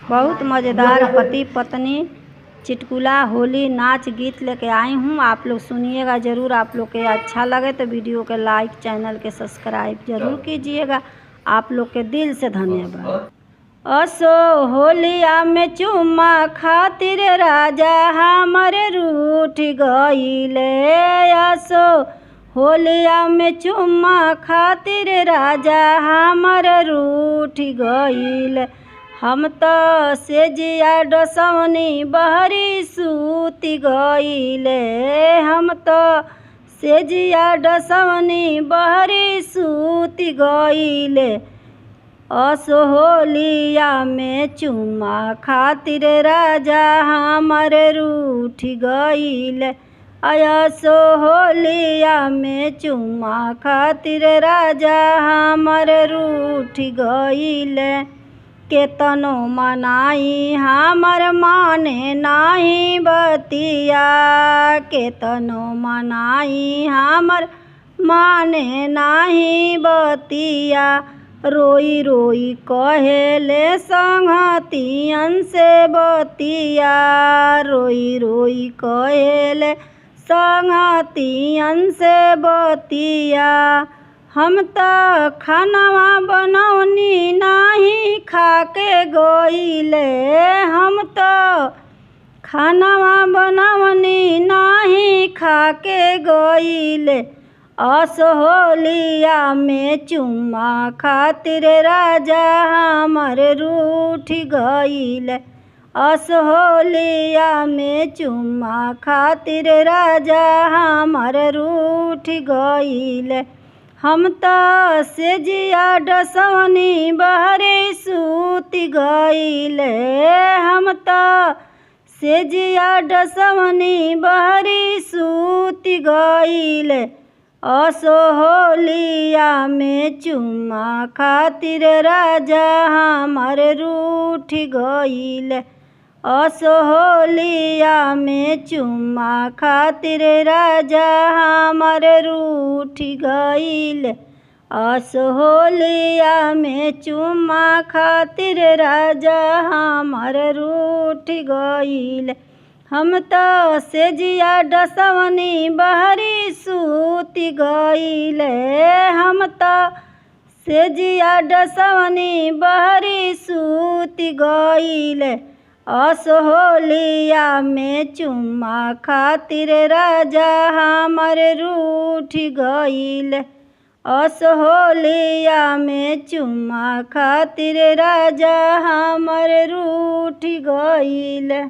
बहुत मज़ेदार पति पत्नी चुटकुला होली नाच गीत लेके आई हूँ। आप लोग सुनिएगा ज़रूर। आप लोग के अच्छा लगे तो वीडियो के लाइक, चैनल के सब्सक्राइब ज़रूर कीजिएगा। आप लोग के दिल से धन्यवाद। असो होलिया में चुम्मा खातिर राजा हमरे रूठ गईले। असो होलिया में चुम्मा खातिर राजा हमरे रूठ गईले। हम तो सेजिया डसवनी बहरी सूती गईले। हम तो सेजिया डसवनी बहरी सूती गईले। असो होलिया में चुम्मा खातिर राजा हमरे रूठ गईले। असो होलिया में चुम्मा खातिर राजा हमरे रूठ गईले। केतनो मनाई हमर माने नाही बतिया। केतनो मनाई हमर माने नाही बतिया। रोई रोई कहेले संगतियन से बतिया। रोई रोई कहेले संगतियन से बतिया। हम तो खानवा बनौनी नाही खाके गईले। हम तो खानवा बनौनी नाही खाके गईले। असो होलिया में चुम्मा खातिर राजा हमरे रूठ गईले। असो होलिया में चुम्मा खातिर राजा हमरे रूठ गईले। हम तो सेजिया डसवनी बहरे सूती गईले। हम तो सेजिया डसवनी बहरी सूती गईले। असो होलिया में चुम्मा खातिर राजा हमरे रूठ गईले। असो होलिया में चुम्मा खातिर राजा हमरे रूठ गईले। असो होलिया में चुम्मा खातिर राजा हमरे रूठ गईले। हम तो सेजिया डसवनी बहरी सूती गईले। हम तो सेजिया डसवनी बहरी सूती गईले। असो होलिया में चुम्मा खातिर राजा हमरे रूठ गईले। असो होलिया में चुम्मा खातिर राजा हमरे रूठ गईले।